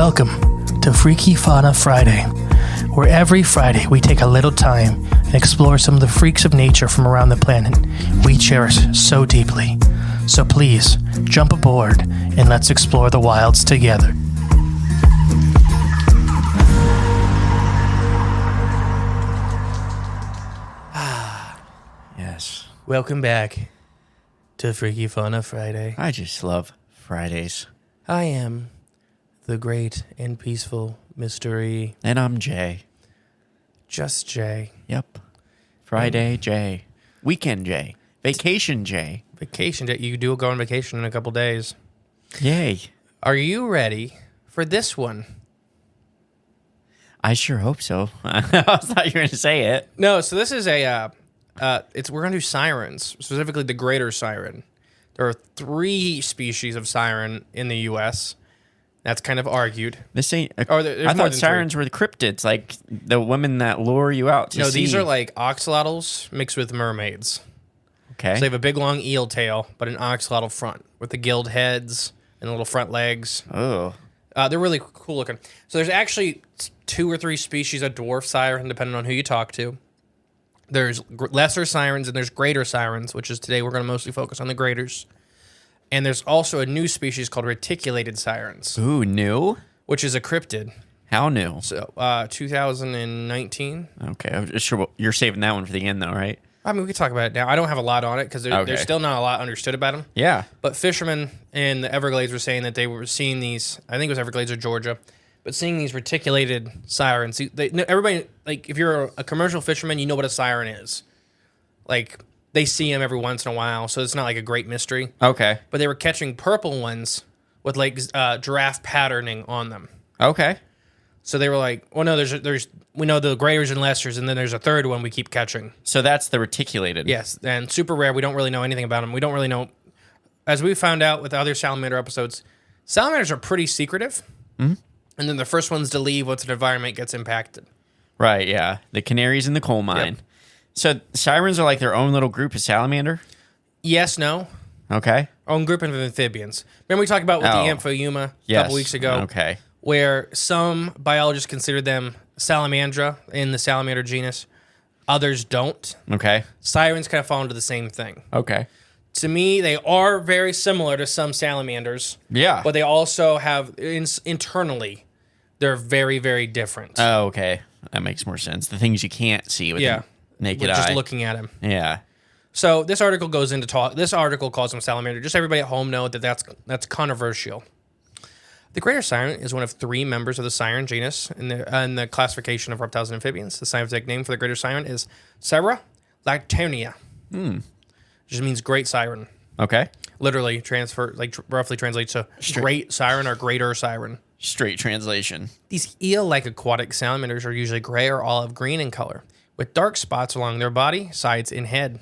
Welcome to Freaky Fauna Friday, where every Friday we take a little time and explore some of the freaks of nature from around the planet we cherish so deeply. So please, jump aboard and let's explore the wilds together. Yes. Welcome back to Freaky Fauna Friday. I just love Fridays. I am the great and peaceful mystery. And I'm Jay. Just Jay. Yep. Friday Jay. Weekend Jay. Vacation Jay. Vacation day. You do go on vacation in a couple days. Yay. Are you ready for this one? I sure hope so. I thought you were going to say it. No, so this is we're gonna do sirens, specifically the greater siren. There are 3 species of siren in the U.S. That's kind of argued. This ain't. There's I more thought than sirens 3. were the cryptids, like the women that lure you out to No, sea. these are like oxalotls mixed with mermaids. Okay. So they have a big long eel tail, but an oxalotl front with the gilled heads and little front legs. Oh. They're really cool looking. So there's actually 2 or 3 species of dwarf siren, depending on who you talk to. There's lesser sirens and there's greater sirens, which is today we're going to mostly focus on the graters. And there's also a new species called reticulated sirens, Ooh, new? which is a cryptid. How new? So 2019. Okay. I'm sure you're saving that one for the end, though, right? I mean, we could talk about it now. I don't have a lot on it because there's still not a lot understood about them. Yeah. But fishermen in the Everglades were saying that they were seeing these, I think it was Everglades or Georgia, but seeing these reticulated sirens. Everybody, like, if you're a commercial fisherman, you know what a siren is. Like, they see them every once in a while, so it's not like a great mystery. Okay. But they were catching purple ones with, like, giraffe patterning on them. Okay. So they were like, well, no, there's we know the graders and lessers, and then there's a third one we keep catching. So that's the reticulated. Yes, and super rare. We don't really know anything about them. We don't really know. As we found out with other salamander episodes, salamanders are pretty secretive. Mm-hmm. And then the first ones to leave once an environment gets impacted. Right, yeah. The canaries in the coal mine. Yep. So sirens are like their own little group of salamander? Yes, no. Okay. Own group of amphibians. Remember we talked about with the Amphiuma a couple weeks ago? Okay. Where some biologists consider them salamandra in the salamander genus. Others don't. Okay. Sirens kind of fall into the same thing. Okay. To me, they are very similar to some salamanders. Yeah. But they also have, internally, they're very, very different. Oh, okay. That makes more sense. The things you can't see with the naked eye. Just looking at them. Yeah. So this article goes into talk. This article calls them salamander. Just everybody at home know that that's controversial. The greater siren is one of 3 members of the siren genus in the classification of reptiles and amphibians. The scientific name for the greater siren is Sirra lactonia. Just means great siren. Okay. Literally roughly translates to great siren or greater siren. Straight translation. These eel-like aquatic salamanders are usually gray or olive green in color, with dark spots along their body, sides, and head.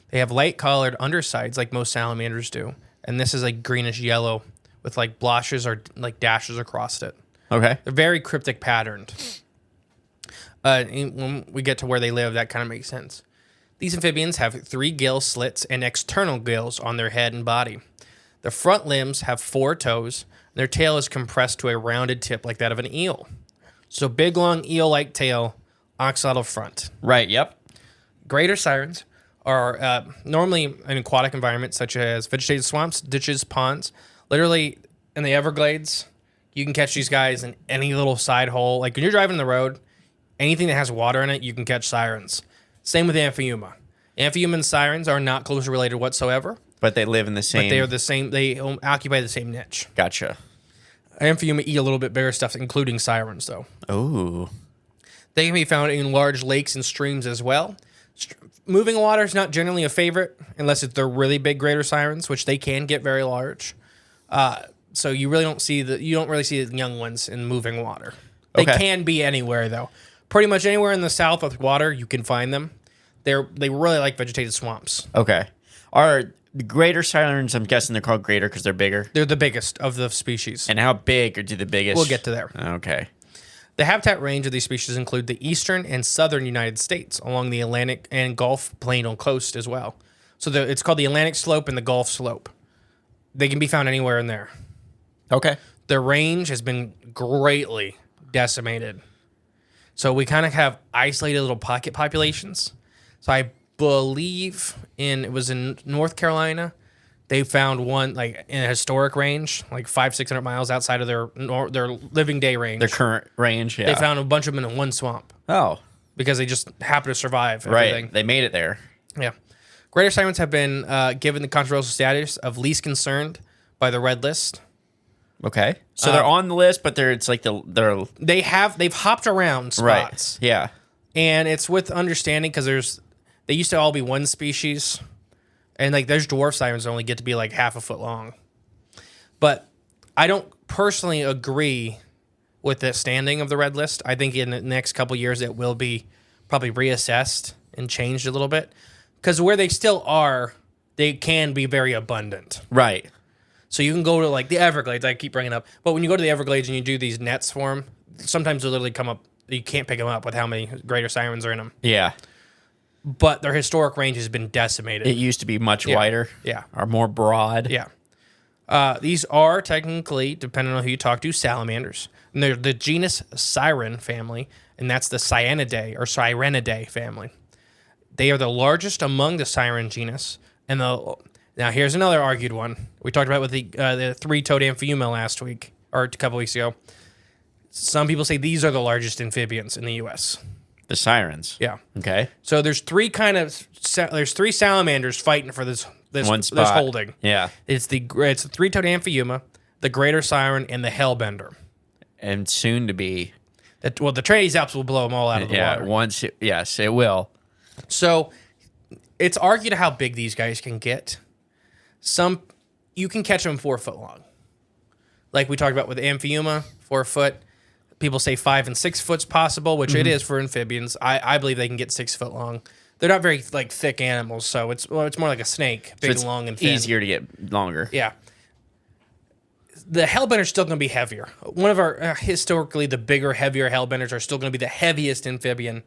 They have light-colored undersides like most salamanders do, and this is like greenish yellow with like blotches or like dashes across it. Okay. They're very cryptic patterned. When we get to where they live, that kind of makes sense. These amphibians have 3 gill slits and external gills on their head and body. The front limbs have 4 toes, and their tail is compressed to a rounded tip like that of an eel. So big, long eel-like tail, oxalotl front. Right, yep. Greater sirens are normally in aquatic environments such as vegetated swamps, ditches, ponds. Literally, in the Everglades, you can catch these guys in any little side hole. Like when you're driving the road, anything that has water in it, you can catch sirens. Same with Amphiuma. Amphiuma and sirens are not closely related whatsoever. But they live in the same... But they are the same. They occupy the same niche. Gotcha. Amphiuma eat a little bit bigger stuff, including sirens, though. Oh. They can be found in large lakes and streams as well. Moving water is not generally a favorite unless it's the really big greater sirens, which they can get very large. So you don't really see the young ones in moving water. They can be anywhere though. Pretty much anywhere in the south with water, you can find them. They really like vegetated swamps. Okay. Are the greater sirens, I'm guessing they're called greater because they're bigger? They're the biggest of the species. And how big are the biggest? We'll get to there. Okay. The habitat range of these species include the eastern and southern United States, along the Atlantic and Gulf Plain coast as well. So it's called the Atlantic Slope and the Gulf Slope. They can be found anywhere in there. Okay. their range has been greatly decimated. So we kind of have isolated little pocket populations. So I believe it was in North Carolina, they found one like in a historic range, like 500-600 miles outside of their living day range. Their current range, yeah. They found a bunch of them in one swamp Oh, because they just happened to survive right. everything. They made it there. Yeah. Greater Sirens have been given the controversial status of least concerned by the red list. Okay. So they're on the list, but they're They've hopped around spots. right. Yeah. And it's with understanding because they used to all be one species. And like there's dwarf sirens that only get to be like half a foot long. But I don't personally agree with the standing of the red list. I think in the next couple years it will be probably reassessed and changed a little bit. Because where they still are, they can be very abundant. Right. So you can go to like the Everglades, I keep bringing up. But when you go to the Everglades and you do these nets for them, sometimes they literally come up, you can't pick them up with how many greater sirens are in them. Yeah. But their historic range has been decimated. It used to be much wider. Yeah. Or more broad. Yeah. These are technically, depending on who you talk to, salamanders. And they're the genus Siren family, and that's the Cyanidae or Sirenidae family. They are the largest among the Siren genus. And now here's another argued one. We talked about with the three-toed Amphiuma last week, or a couple weeks ago. Some people say these are the largest amphibians in the U.S. The Sirens. Yeah. Okay. So there's three salamanders fighting for this One spot. this holding. Yeah. It's the three-toed Amphiuma, the greater siren, and the hellbender. And soon to be. The Trans-Alps will blow them all out of the water. Yes, it will. So it's argued how big these guys can get. You can catch them 4 foot long. Like we talked about with Amphiuma, 4 foot. People say 5 and 6 foot's possible, which it is for amphibians. I believe they can get 6 foot long. They're not very like thick animals, so it's more like a snake, big, long, and thin. Easier to get longer. Yeah. The hellbender's still going to be heavier. One of our historically the bigger, heavier hellbenders are still going to be the heaviest amphibian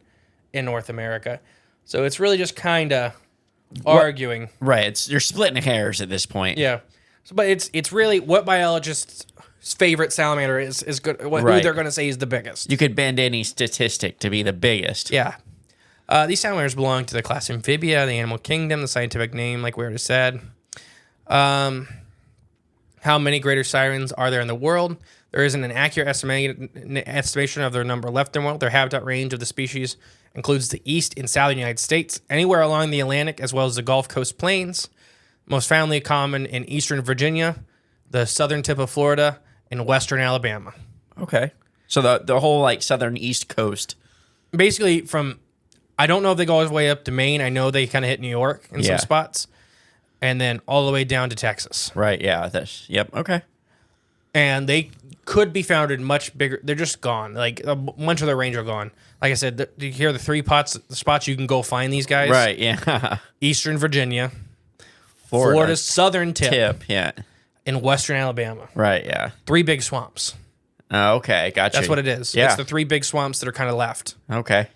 in North America. So it's really just kind of arguing. Right. You're splitting hairs at this point. Yeah. But it's really what biologists' favorite salamander is good. Who they're going to say is the biggest. You could bend any statistic to be the biggest. Yeah. These salamanders belong to the class Amphibia, the animal kingdom, the scientific name, like we already said. How many greater sirens are there in the world? There isn't an accurate estimation of their number left in the world. Their habitat range of the species includes the east and southern United States, anywhere along the Atlantic, as well as the Gulf Coast plains. Most family common in eastern Virginia, the southern tip of Florida, and western Alabama. Okay. So the whole like southern east coast. Basically I don't know if they go all the way up to Maine. I know they kind of hit New York in some spots. And then all the way down to Texas. Right, yeah. Yep, okay. And they could be found in much bigger. They're just gone. Like a bunch of their range are gone. Like I said, you hear the spots you can go find these guys. Right, yeah. Eastern Virginia, Florida's southern tip, yeah. and western Alabama. Right, yeah. 3 big swamps. Okay, gotcha. That's what it is. Yeah. It's the 3 big swamps that are kind of left. Okay.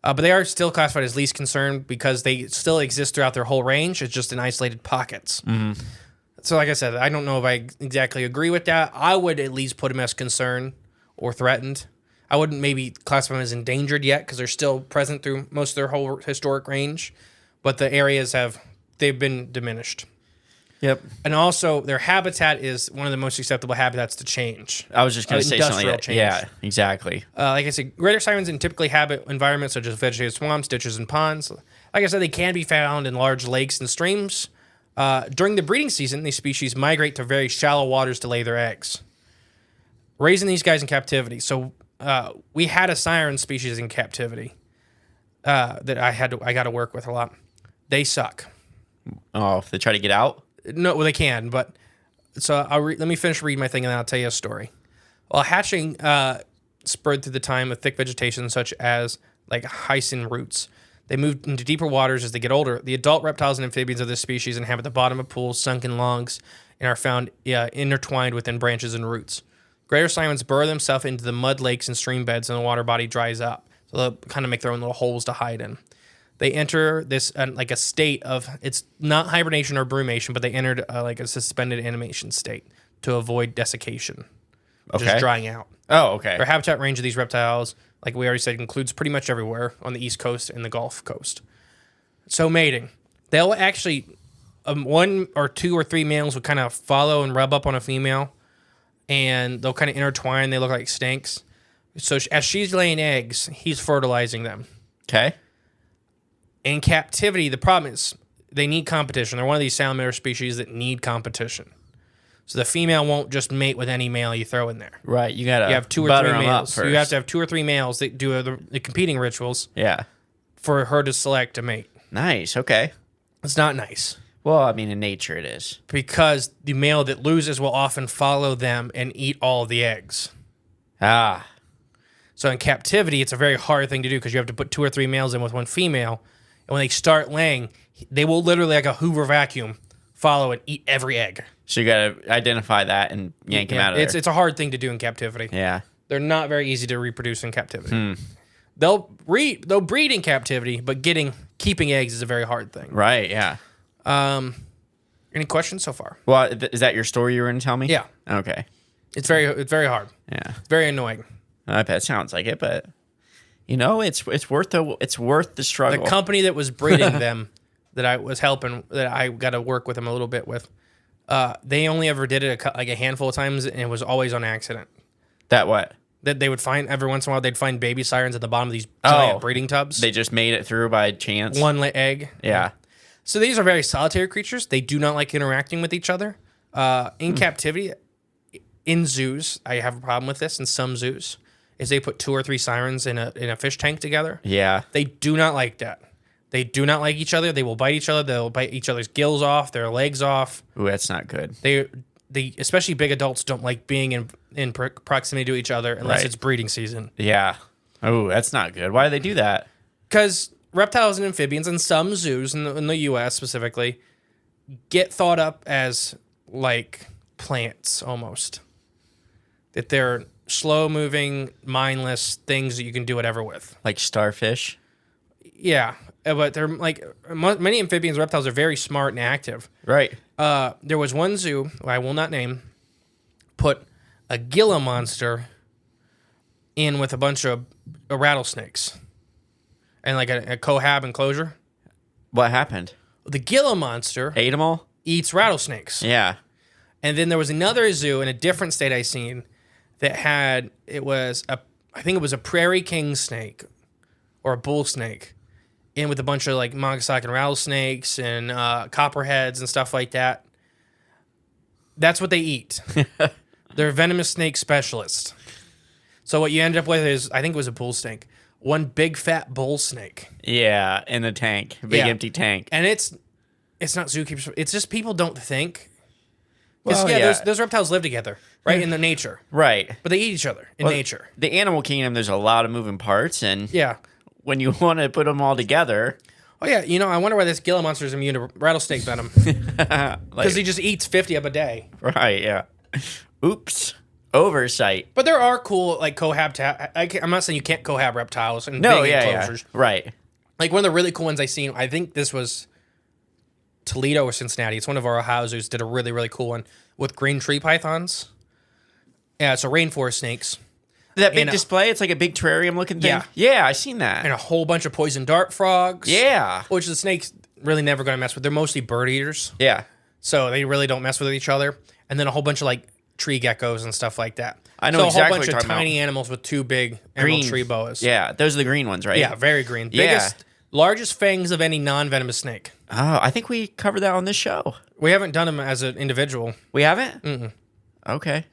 But they are still classified as least concerned because they still exist throughout their whole range. It's just in isolated pockets. Mm-hmm. So like I said, I don't know if I exactly agree with that. I would at least put them as concerned or threatened. I wouldn't maybe classify them as endangered yet because they're still present through most of their whole historic range. But the areas they've been diminished. Yep. And also, their habitat is one of the most acceptable habitats to change. I was just going to say something. Change. Yeah, exactly. Like I said, greater sirens typically habit environments such as vegetated swamps, ditches, and ponds. Like I said, they can be found in large lakes and streams. During the breeding season, these species migrate to very shallow waters to lay their eggs, raising these guys in captivity. So we had a siren species in captivity that I got to work with a lot. They suck. Oh, if they try to get out? No, well, they can, but so let me finish reading my thing and then I'll tell you a story. Well, hatching spurred through the time of thick vegetation such as like hyson roots. They moved into deeper waters as they get older. The adult reptiles and amphibians of this species inhabit the bottom of pools, sunken logs, and are found intertwined within branches and roots. Greater sirens burrow themselves into the mud lakes and stream beds and the water body dries up. So they'll kind of make their own little holes to hide in. They enter this like a state of, it's not hibernation or brumation, but they entered like a suspended animation state to avoid desiccation. Okay. just drying out. Oh, okay. Their habitat range of these reptiles, like we already said, includes pretty much everywhere on the East Coast and the Gulf Coast. So mating. They'll actually, one or two or three males will kind of follow and rub up on a female, and they'll kind of intertwine. They look like snakes. So as she's laying eggs, he's fertilizing them. Okay. In captivity, the problem is they need competition. They're one of these salamander species that need competition. So the female won't just mate with any male you throw in there. Right. You gotta. You have two or butter three 'em up males. first. You have to have two or three males that do the competing rituals Yeah. for her to select a mate. Nice. Okay. It's not nice Well, I mean, in nature it is. because the male that loses will often follow them and eat all the eggs. Ah. So in captivity, it's a very hard thing to do because you have to put two or three males in with one female. And when they start laying, they will literally, like a Hoover vacuum, follow and eat every egg. So you gotta identify that and yank them out of there. It's a hard thing to do in captivity. Yeah. They're not very easy to reproduce in captivity. They'll breed in captivity, but keeping eggs is a very hard thing. Right. Yeah. Any questions so far? Well, is that your story you were gonna tell me? Yeah. Okay. It's very hard. Yeah. It's very annoying. I bet it sounds like it, but it's worth the struggle. The company that was breeding them, that I was helping, that I got to work with them a little bit with, they only ever did it like a handful of times, and it was always on accident. That what? That they would find every once in a while, they'd find baby sirens at the bottom of these giant breeding tubs. They just made it through by chance. One egg. Yeah. So these are very solitary creatures. They do not like interacting with each other. In captivity, in zoos, I have a problem with this. In some zoos, is they put two or three sirens in a fish tank together. Yeah. They do not like that. They do not like each other. They will bite each other. They'll bite each other's gills off, their legs off. Ooh, that's not good. They especially big adults don't like being in proximity to each other unless Right. it's breeding season. Yeah. Oh, that's not good. Why do they do that? Because reptiles and amphibians in some zoos in the U.S. specifically get thought up as like plants almost. That they're slow-moving, mindless things that you can do whatever with. Like starfish? Yeah, but they're like many amphibians, reptiles are very smart and active. Right. There was one zoo, I will not name, put a Gila monster in with a bunch of rattlesnakes and like a cohab enclosure. What happened? The Gila monster Ate them all? eats rattlesnakes. Yeah. And then there was another zoo in a different state I seen that I think it was a prairie king snake or a bull snake in with a bunch of like Mogosack and rattlesnakes and copperheads and stuff like that. That's what they eat. They're venomous snake specialists. So what you end up with is, I think it was a bull snake, one big fat bull snake. Yeah, in the tank. Big empty tank. And it's not zookeepers. It's just people don't think. Well, Those reptiles live together, right, in the nature. Right. But they eat each other in nature. The animal kingdom, there's a lot of moving parts, and Yeah. when you want to put them all together... Oh, yeah. I wonder why this Gila monster is immune to rattlesnake venom. Because he just eats 50 of a day. Right, yeah. Oops. Oversight. But there are cool, like, I'm not saying you can't cohab reptiles in No, big yeah. enclosures. Right. Like, one of the really cool ones I seen, I think this was Toledo or Cincinnati. It's one of our Ohio zoos did a really, really cool one with green tree pythons. Yeah, so rainforest snakes. That big And, display, it's like a big terrarium looking thing. Yeah. Yeah, I seen that. And a whole bunch of poison dart frogs. Yeah. Which the snakes really never going to mess with. They're mostly bird eaters. Yeah. So they really don't mess with each other. And then a whole bunch of like tree geckos and stuff like that. I know so exactly a whole what bunch you're of talking tiny animals with two big emerald tree boas. Yeah, those are the green ones, right? Yeah, very green. Yeah. Largest fangs of any non-venomous snake. Oh, I think we covered that on this show. We haven't done them as an individual, We haven't? Mm-mm. Okay.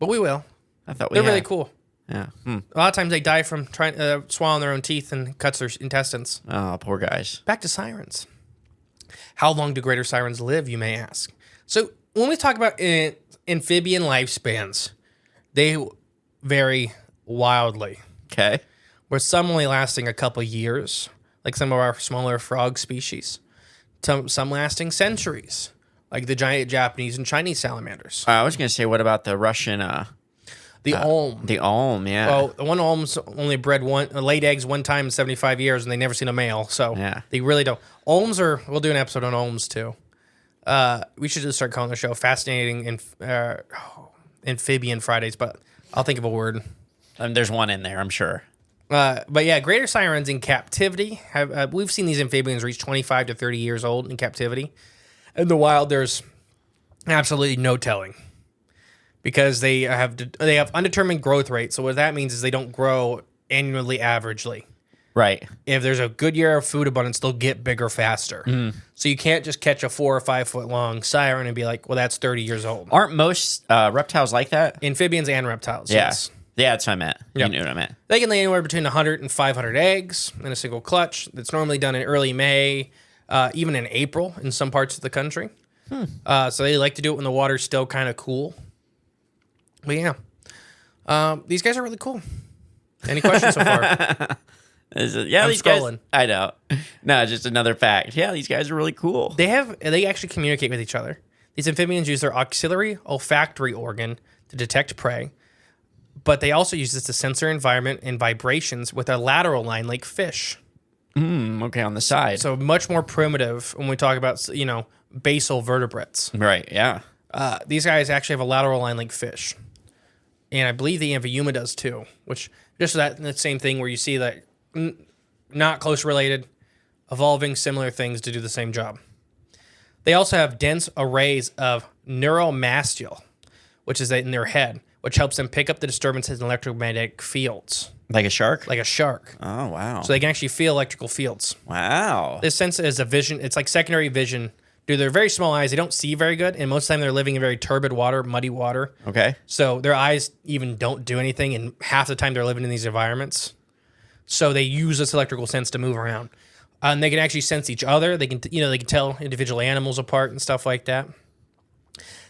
but we will. I thought we They're had. really cool. Yeah. A lot of times they die from trying swallowing their own teeth and cuts their intestines. Oh, poor guys. Back to sirens. How long do greater sirens live, you may ask? So when we talk about amphibian lifespans, they vary wildly. Okay. With some only lasting a couple years, like some of our smaller frog species. Some lasting centuries, like the giant Japanese and Chinese salamanders. I was going to say, what about the Russian... The olm. The olm, yeah. Well, the one olm's only laid eggs one time in 75 years, and they never seen a male. So Yeah. they really don't. We'll do an episode on olms too. We should just start calling the show Fascinating Amphibian Fridays, but I'll think of a word. There's one in there, I'm sure. But yeah, greater sirens in captivity have we've seen these amphibians reach 25 to 30 years old in captivity. In the wild, there's absolutely no telling because they have undetermined growth rate. So what that means is they don't grow annually averagely. Right. If there's a good year of food abundance, they'll get bigger faster. So you can't just catch a 4 or 5 foot long siren and be like, well, that's 30 years old. Aren't most reptiles like that? Amphibians and reptiles, Yeah. yes. Yeah, that's what I meant. Yep. You knew what I meant. They can lay anywhere between 100 and 500 eggs in a single clutch. That's normally done in early May, even in April in some parts of the country. So they like to do it when the water's still kind of cool. But yeah, these guys are really cool. Any questions so far? Yeah, I'm these scrolling. guys. I know. No, just another fact. Yeah, these guys are really cool. They actually communicate with each other. These amphibians use their auxiliary olfactory organ to detect prey, but they also use this to sense their environment and vibrations with a lateral line like fish. Okay, on the side. So much more primitive when we talk about, basal vertebrates. Right, yeah. These guys actually have a lateral line like fish. And I believe the Amphiuma does too, which just that same thing where you see that not close related, evolving similar things to do the same job. They also have dense arrays of neuromastile, which is in their head, which helps them pick up the disturbances in electromagnetic fields. Like a shark? Like a shark. Oh, wow. So they can actually feel electrical fields. Wow. This sense is a vision. It's like secondary vision. Due to their very small eyes, they don't see very good. And most of the time they're living in very turbid water, muddy water. Okay. So their eyes even don't do anything. And half the time they're living in these environments. So they use this electrical sense to move around. And they can actually sense each other. They can, they can tell individual animals apart and stuff like that.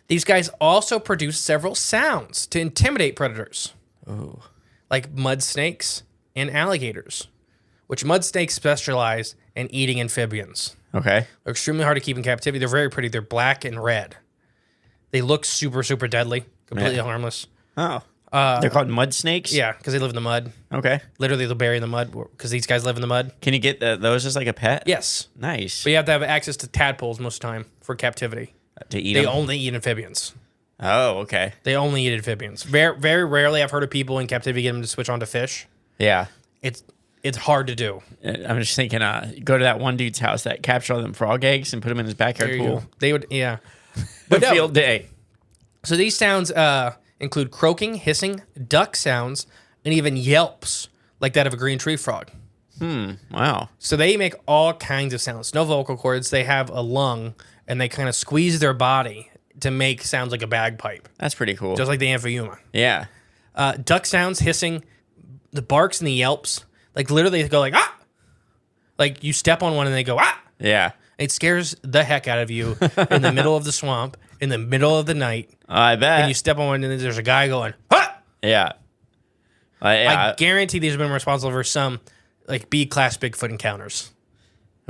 These guys also produce several sounds to intimidate predators. Ooh. Like mud snakes and alligators, which mud snakes specialize in eating amphibians. Okay. They're extremely hard to keep in captivity. They're very pretty. They're black and red. They look super, super deadly, completely harmless. Oh. They're called mud snakes? Yeah, because they live in the mud. Okay. Literally, they'll bury in the mud because these guys live in the mud. Can you get those as like a pet? Yes. Nice. But you have to have access to tadpoles most of the time for captivity. To eat They them? only eat amphibians. Oh, okay. They only eat amphibians. Very, very rarely I've heard of people in captivity get them to switch on to fish. Yeah. It's hard to do. I'm just thinking, go to that one dude's house that captured all them frog eggs and put them in his backyard There you pool. go. They would, yeah. But field day. So these sounds include croaking, hissing, duck sounds, and even yelps, like that of a green tree frog. Wow. So they make all kinds of sounds. No vocal cords. They have a lung, and they kind of squeeze their body to make sounds like a bagpipe, That's pretty cool. just like the Amphiuma. Yeah. Duck sounds, hissing, the barks and the yelps. Like literally they go like, ah! Like you step on one and they go, ah! Yeah. It scares the heck out of you in the middle of the swamp, in the middle of the night. I bet. And you step on one and there's a guy going, ah! Yeah. I guarantee these have been responsible for some like B-class Bigfoot encounters.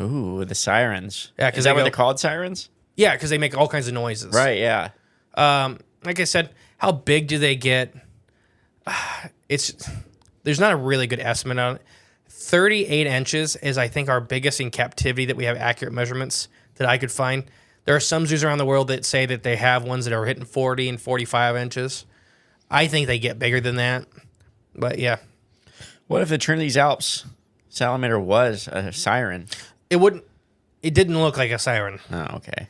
Ooh, the sirens. Yeah, 'cause is that they what go- they're called, sirens? Yeah, because they make all kinds of noises. Right, yeah. Like I said, how big do they get? There's not a really good estimate on it. 38 inches is, I think, our biggest in captivity that we have accurate measurements that I could find. There are some zoos around the world that say that they have ones that are hitting 40 and 45 inches. I think they get bigger than that. But yeah, What if the Trinity's Alps salamander was a siren? it didn't look like a siren. Oh, okay.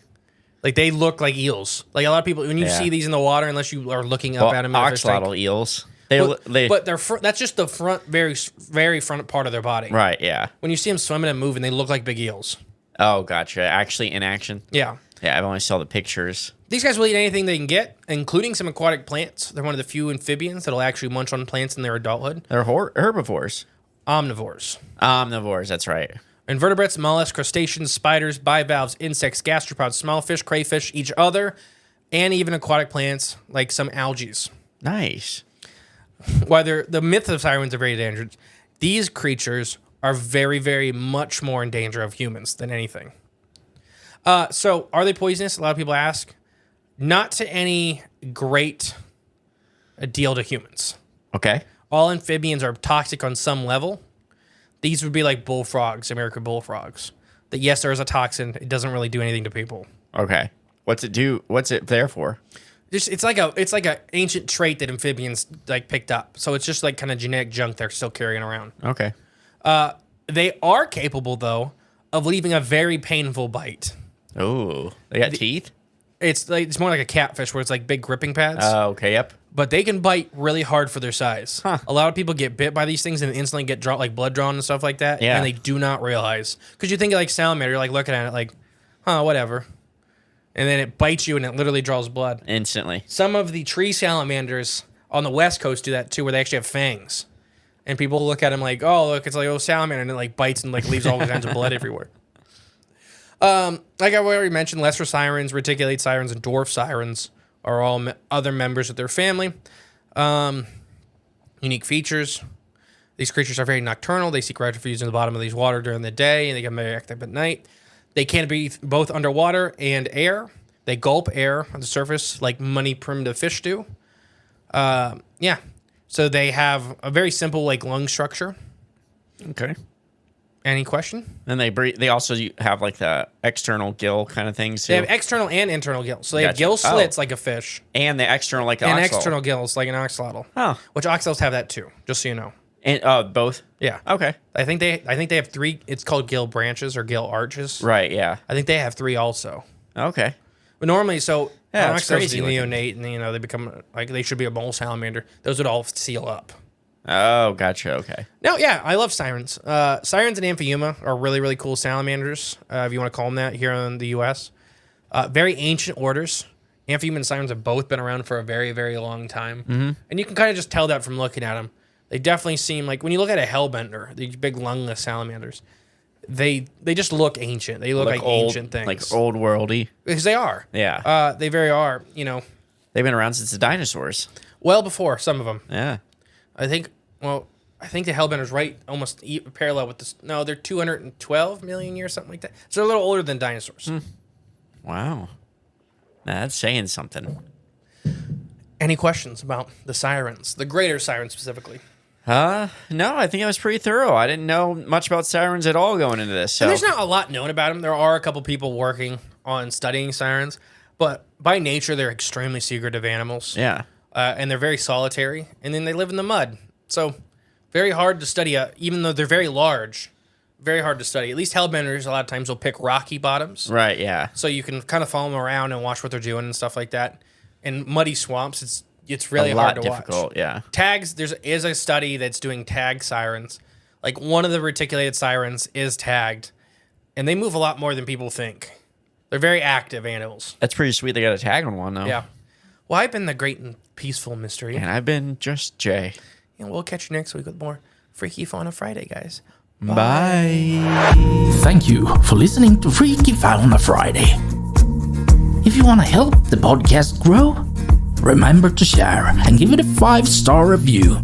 Like they look like eels. Like a lot of people, when you Yeah. see these in the water, unless you are looking up at them, in a fish tank, axolotl eels. but they're that's just the front, very, very front part of their body. Right, yeah. When you see them swimming and moving, they look like big eels. Oh, gotcha. Actually in action? Yeah. Yeah, I've only saw the pictures. These guys will eat anything they can get, including some aquatic plants. They're one of the few amphibians that'll actually munch on plants in their adulthood. They're herbivores. Omnivores. Omnivores, that's right. Invertebrates, mollusks, crustaceans, spiders, bivalves, insects, gastropods, small fish, crayfish, each other, and even aquatic plants like some algae. Nice. While the myth of sirens are very dangerous, these creatures are very, very much more in danger of humans than anything. So, are they poisonous? A lot of people ask. Not to any great deal to humans. Okay. All amphibians are toxic on some level. These would be like bullfrogs, American bullfrogs. That yes, there is a toxin. It doesn't really do anything to people. Okay. What's it do? What's it there for? it's like a ancient trait that amphibians like picked up. So it's just like kind of genetic junk they're still carrying around. Okay. They are capable though of leaving a very painful bite. Oh, they got teeth? It's more like a catfish where it's like big gripping pads. Okay, yep. But they can bite really hard for their size. Huh. A lot of people get bit by these things and instantly get like blood drawn and stuff like that. Yeah. And they do not realize. Because you think of like salamander, you're like looking at it like, whatever. And then it bites you and it literally draws blood. Instantly. Some of the tree salamanders on the West Coast do that too, where they actually have fangs. And people look at them like, oh, look, it's like a salamander. And it like bites and like leaves all kinds of blood everywhere. Like I already mentioned, lesser sirens, reticulate sirens, and dwarf sirens are all other members of their family. Unique features. These creatures are very nocturnal. They seek refuge in the bottom of these water during the day, and they get very active at night. They can be both underwater and air. They gulp air on the surface like many primitive fish do. So they have a very simple like lung structure. Okay. Any question? And they breathe. They also have like the external gill kind of things too. They have external and internal gills. So they have Gotcha. gill slits like a fish. And the external like the And oxalate. external gills like an axolotl. Oh. Which oxalots have that too, just so you know. And both. Yeah. Okay. I think they have 3. It's called gill branches or gill arches. Right. Yeah. I think they have 3 also. Okay. But normally, Yeah, it's oxalots crazy neonate, and they become like they should be a mole salamander. Those would all seal up. Oh, gotcha. Okay. No, yeah, I love sirens. Sirens and Amphiuma are really, really cool salamanders, if you want to call them that here in the U.S. Very ancient orders. Amphiuma and sirens have both been around for a very, very long time. Mm-hmm. And you can kind of just tell that from looking at them. They definitely seem like, when you look at a hellbender, these big lungless salamanders, they just look ancient. They look like old, ancient things. like old worldy. Because they are. Yeah. They very are, They've been around since the dinosaurs. well before some of them. Yeah. I think the hellbender's right almost parallel with this. No, they're 212 million years, something like that. So they're a little older than dinosaurs. Wow. That's saying something. Any questions about the sirens, the greater sirens specifically? No, I think I was pretty thorough. I didn't know much about sirens at all going into this. So. And there's not a lot known about them. There are a couple people working on studying sirens, but by nature, they're extremely secretive animals. Yeah. And they're very solitary, and then they live in the mud. So very hard to study, even though they're very large, very hard to study. At least hellbenders, a lot of times, will pick rocky bottoms. Right, yeah. So you can kind of follow them around and watch what they're doing and stuff like that. In muddy swamps, it's really hard to difficult, watch. Yeah. Tags, there is a study that's doing tag sirens. Like one of the reticulated sirens is tagged, and they move a lot more than people think. They're very active animals. That's pretty sweet. They got a tag on one, though. Yeah. Well, I've been the great and peaceful mystery. And I've been just Jay. And we'll catch you next week with more Freaky Fauna Friday, guys. Bye. Thank you for listening to Freaky Fauna Friday. If you want to help the podcast grow, remember to share and give it a 5-star review.